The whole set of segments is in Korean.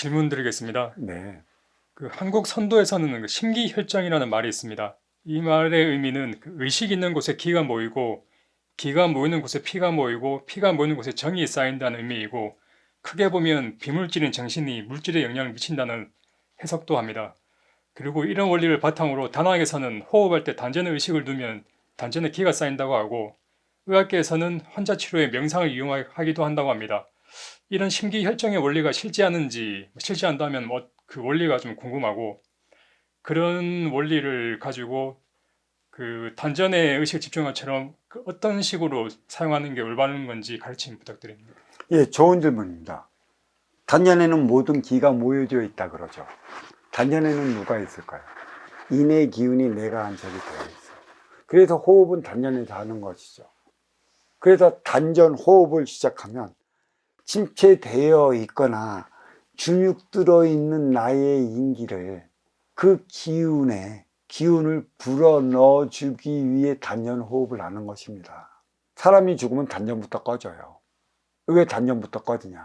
질문 드리겠습니다. 네. 한국 선도에서는 심기혈정이라는 말이 있습니다. 이 말의 의미는 의식 있는 곳에 기가 모이고, 기가 모이는 곳에 피가 모이고, 피가 모이는 곳에 정이 쌓인다는 의미이고, 크게 보면 비물질인 정신이 물질에 영향을 미친다는 해석도 합니다. 그리고 이런 원리를 바탕으로 단학에서는 호흡할 때 단전에 의식을 두면 단전에 기가 쌓인다고 하고, 의학계에서는 환자 치료에 명상을 이용하기도 한다고 합니다. 이런 심기혈정의 원리가 실제하는지, 실제한다면 그 원리가 좀 궁금하고, 그런 원리를 가지고 단전에 의식을 집중한 것처럼 어떤 식으로 사용하는 게 올바른 건지 가르침 부탁드립니다. 예, 좋은 질문입니다. 단전에는 모든 기가 모여져 있다 그러죠. 단전에는 누가 있을까요? 인의 기운이 내가 안착이 되어 있어. 그래서 호흡은 단전에서 하는 것이죠. 그래서 단전 호흡을 시작하면 침체되어 있거나 주눅 들어 있는 나의 인기를 그 기운을 불어넣어 주기 위해 단전 호흡을 하는 것입니다. 사람이 죽으면 단전부터 꺼져요. 왜 단전부터 꺼지냐?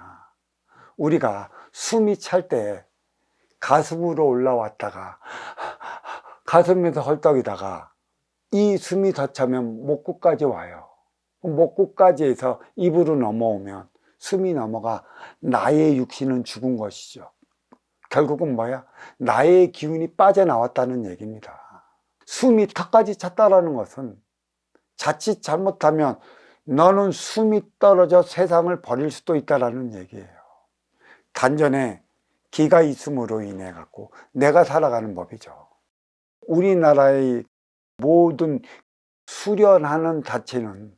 우리가 숨이 찰 때 가슴으로 올라왔다가 가슴에서 헐떡이다가 이 숨이 더 차면 목구까지 와요. 목구까지 해서 입으로 넘어오면 숨이 넘어가 나의 육신은 죽은 것이죠. 결국은 뭐야? 나의 기운이 빠져나왔다는 얘기입니다. 숨이 턱까지 찼다라는 것은 자칫 잘못하면 너는 숨이 떨어져 세상을 버릴 수도 있다라는 얘기예요. 단전에 기가 있음으로 인해 갖고 내가 살아가는 법이죠. 우리나라의 모든 수련하는 자체는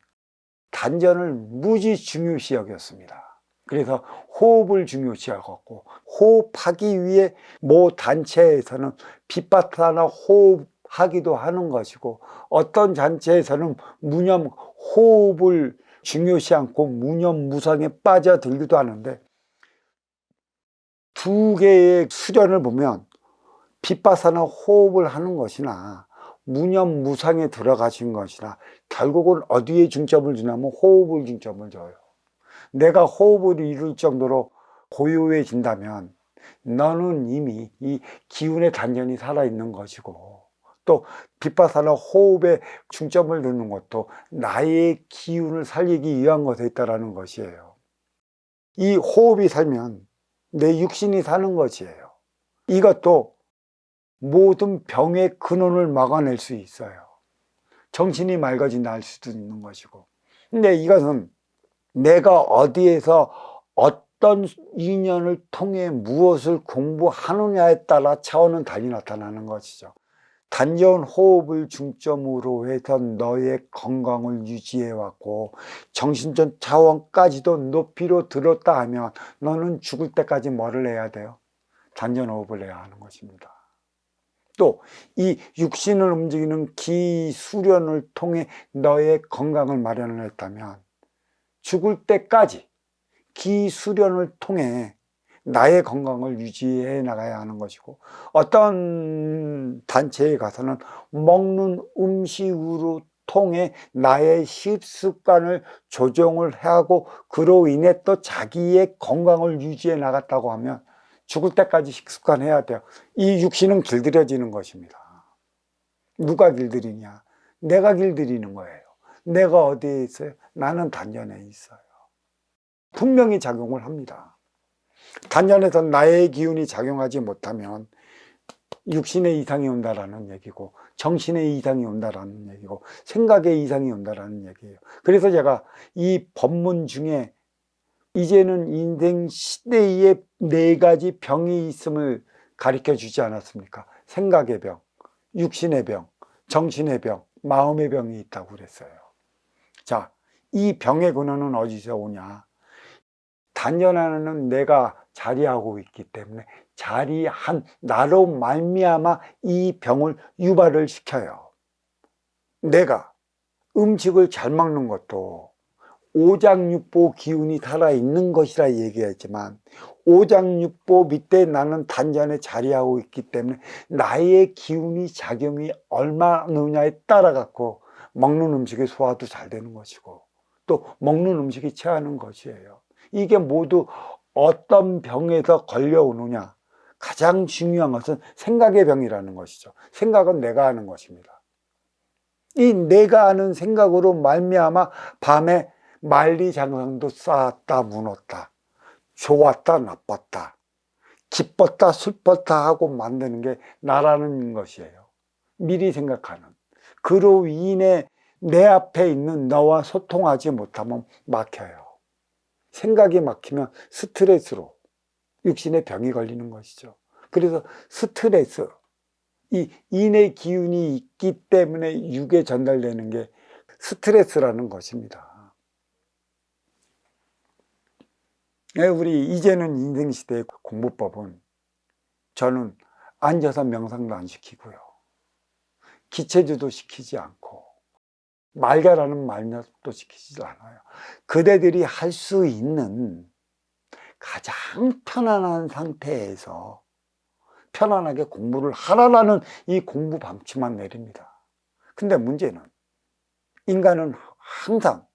단전을 무지 중요시 여겼습니다. 그래서 호흡을 중요시 여겼고, 호흡하기 위해 모 단체에서는 빗바타나 호흡하기도 하는 것이고, 어떤 단체에서는 무념 호흡을 중요시 않고 무념무상에 빠져들기도 하는데, 두 개의 수련을 보면 빗바사나 호흡을 하는 것이나 무념무상에 들어가신 것이나 결국은 어디에 중점을 주냐면 호흡을 중점을 줘요. 내가 호흡을 이룰 정도로 고요해진다면 너는 이미 이 기운의 단전이 살아있는 것이고, 또 빗바사나 호흡에 중점을 두는 것도 나의 기운을 살리기 위한 것에 있다는 것이에요. 이 호흡이 살면 내 육신이 사는 것이에요. 이것도 모든 병의 근원을 막아낼 수 있어요. 정신이 맑아진다 할 수도 있는 것이고. 근데 이것은 내가 어디에서 어떤 인연을 통해 무엇을 공부하느냐에 따라 차원은 달리 나타나는 것이죠. 단전 호흡을 중점으로 해서 너의 건강을 유지해 왔고 정신적 차원까지도 높이로 들었다 하면 너는 죽을 때까지 뭐를 해야 돼요? 단전 호흡을 해야 하는 것입니다. 또 이 육신을 움직이는 기 수련을 통해 너의 건강을 마련을 했다면 죽을 때까지 기 수련을 통해 나의 건강을 유지해 나가야 하는 것이고, 어떤 단체에 가서는 먹는 음식으로 통해 나의 식습관을 조정을 하고 그로 인해 또 자기의 건강을 유지해 나갔다고 하면 죽을 때까지 식습관 해야 돼요. 이 육신은 길들여지는 것입니다. 누가 길들이냐? 내가 길들이는 거예요. 내가 어디에 있어요? 나는 단전에 있어요. 분명히 작용을 합니다. 단전에서 나의 기운이 작용하지 못하면 육신의 이상이 온다라는 얘기고, 정신의 이상이 온다라는 얘기고, 생각의 이상이 온다라는 얘기예요. 그래서 제가 이 법문 중에 이제는 인생 시대에 4가지 병이 있음을 가르쳐 주지 않았습니까? 생각의 병, 육신의 병, 정신의 병, 마음의 병이 있다고 그랬어요. 자, 이 병의 근원은 어디서 오냐? 단전하는 내가 자리하고 있기 때문에 자리한 나로 말미암아 이 병을 유발을 시켜요. 내가 음식을 잘 먹는 것도 오장육부 기운이 살아있는 것이라 얘기했지만, 오장육부 밑에 나는 단전에 자리하고 있기 때문에 나의 기운이 작용이 얼마느냐에 따라 갖고 먹는 음식의 소화도 잘 되는 것이고 또 먹는 음식이 체하는 것이에요. 이게 모두 어떤 병에서 걸려오느냐, 가장 중요한 것은 생각의 병이라는 것이죠. 생각은 내가 하는 것입니다. 이 내가 하는 생각으로 말미암아 밤에 만리장성도 쌓았다 무눴다, 좋았다 나빴다, 기뻤다 슬펐다 하고 만드는 게 나라는 것이에요. 미리 생각하는. 그로 인해 내 앞에 있는 너와 소통하지 못하면 막혀요. 생각이 막히면 스트레스로 육신의 병이 걸리는 것이죠. 그래서 스트레스, 이 인의 기운이 있기 때문에 육에 전달되는 게 스트레스라는 것입니다. 우리 이제는 인생시대의 공부법은, 저는 앉아서 명상도 안 시키고요, 기체주도 시키지 않고, 말 잘하는 말녀도 시키지 않아요. 그대들이 할 수 있는 가장 편안한 상태에서 편안하게 공부를 하라라는 이 공부 방침만 내립니다. 근데 문제는, 인간은 항상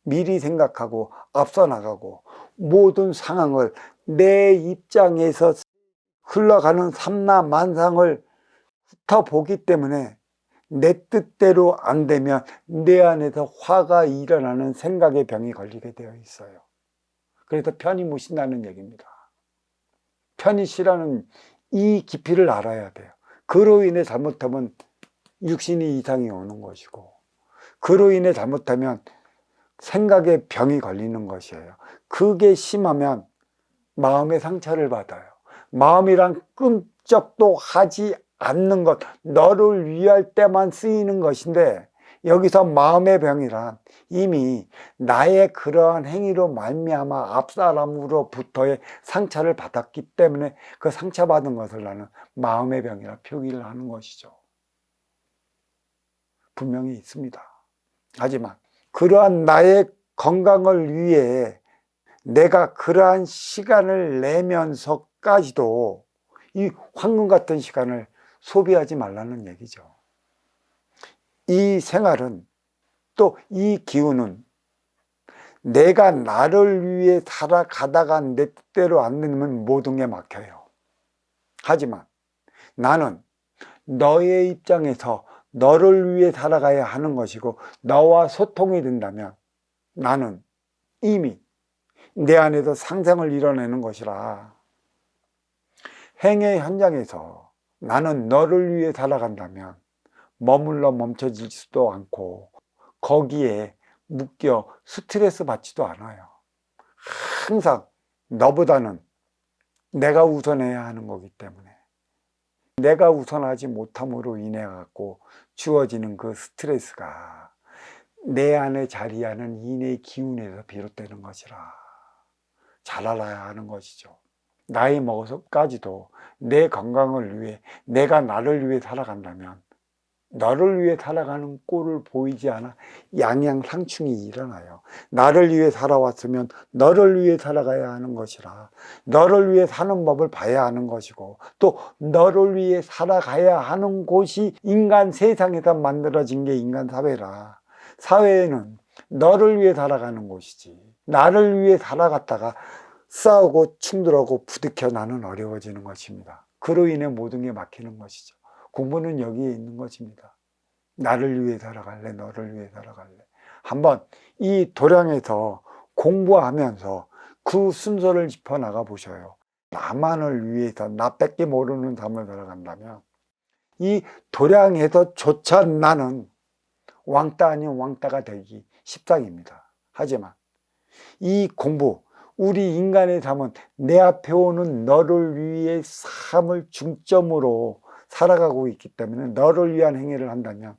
미리 생각하고 앞서 나가고 모든 상황을 내 입장에서 흘러가는 삼라만상을 훑어보기 때문에 내 뜻대로 안 되면 내 안에서 화가 일어나는 생각의 병이 걸리게 되어 있어요. 그래서 편히 모신다는 얘기입니다. 편히 쉬라는 이 깊이를 알아야 돼요. 그로 인해 잘못하면 육신이 이상이 오는 것이고, 그로 인해 잘못하면 생각의 병이 걸리는 것이에요. 그게 심하면 마음의 상처를 받아요. 마음이란 끔찍도 하지 않는 것, 너를 위할 때만 쓰이는 것인데, 여기서 마음의 병이란 이미 나의 그러한 행위로 말미암아 앞사람으로부터의 상처를 받았기 때문에 그 상처받은 것을 나는 마음의 병이라 표기를 하는 것이죠. 분명히 있습니다. 하지만 그러한 나의 건강을 위해 내가 그러한 시간을 내면서까지도 이 황금 같은 시간을 소비하지 말라는 얘기죠. 이 생활은, 또 이 기운은 내가 나를 위해 살아가다가 내 뜻대로 안 되면 모든 게 막혀요. 하지만 나는 너의 입장에서 너를 위해 살아가야 하는 것이고, 너와 소통이 된다면 나는 이미 내 안에서 상상을 이뤄내는 것이라, 행의 현장에서 나는 너를 위해 살아간다면 머물러 멈춰질 수도 않고 거기에 묶여 스트레스 받지도 않아요. 항상 너보다는 내가 우선해야 하는 거기 때문에, 내가 우선하지 못함으로 인해 갖고 주어지는 그 스트레스가 내 안에 자리하는 인의 기운에서 비롯되는 것이라 잘 알아야 하는 것이죠. 나이 먹어서까지도 내 건강을 위해, 내가 나를 위해 살아간다면 너를 위해 살아가는 꼴을 보이지 않아 양양상충이 일어나요. 나를 위해 살아왔으면 너를 위해 살아가야 하는 것이라, 너를 위해 사는 법을 봐야 하는 것이고, 또 너를 위해 살아가야 하는 곳이 인간 세상에서 만들어진 게 인간 사회라, 사회는 너를 위해 살아가는 곳이지, 나를 위해 살아갔다가 싸우고 충돌하고 부딪혀 나는 어려워지는 것입니다. 그로 인해 모든 게 막히는 것이죠. 공부는 여기에 있는 것입니다. 나를 위해 살아갈래, 너를 위해 살아갈래. 한번 이 도량에서 공부하면서 그 순서를 짚어나가 보셔요. 나만을 위해서 나밖에 모르는 삶을 살아간다면 이 도량에서조차 나는 왕따 아닌 왕따가 되기 십상입니다. 하지만 이 공부, 우리 인간의 삶은 내 앞에 오는 너를 위해 삶을 중점으로 살아가고 있기 때문에 너를 위한 행위를 한다면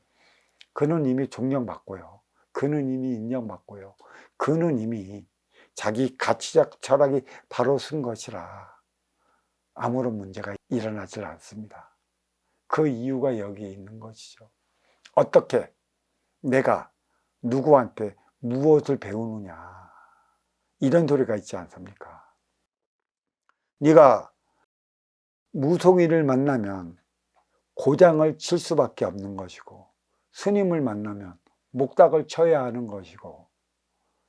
그는 이미 존경받고요, 그는 이미 인정받고요, 그는 이미 자기 가치적 철학이 바로 쓴 것이라 아무런 문제가 일어나질 않습니다. 그 이유가 여기에 있는 것이죠. 어떻게 내가 누구한테 무엇을 배우느냐, 이런 소리가 있지 않습니까? 네가 무송이를 만나면 고장을 칠 수밖에 없는 것이고, 스님을 만나면 목닥을 쳐야 하는 것이고,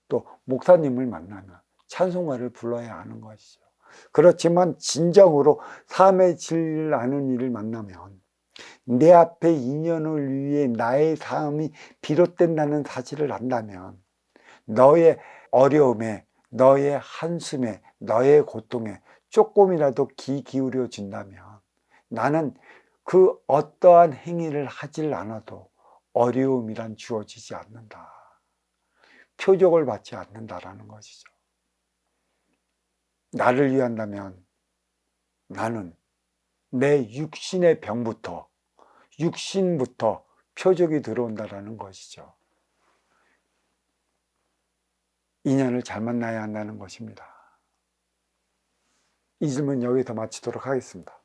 또 목사님을 만나면 찬송가를 불러야 하는 것이죠. 그렇지만 진정으로 삶의 질 않은 이를 만나면 내 앞에 인연을 위해 나의 삶이 비롯된다는 사실을 안다면 너의 어려움에, 너의 한숨에, 너의 고통에 조금이라도 귀 기울여 준다면 나는 그 어떠한 행위를 하질 않아도 어려움이란 주어지지 않는다. 표적을 받지 않는다라는 것이죠. 나를 위한다면 나는 내 육신의 병부터, 육신부터 표적이 들어온다라는 것이죠. 인연을 잘 만나야 한다는 것입니다. 이 질문 여기서 마치도록 하겠습니다.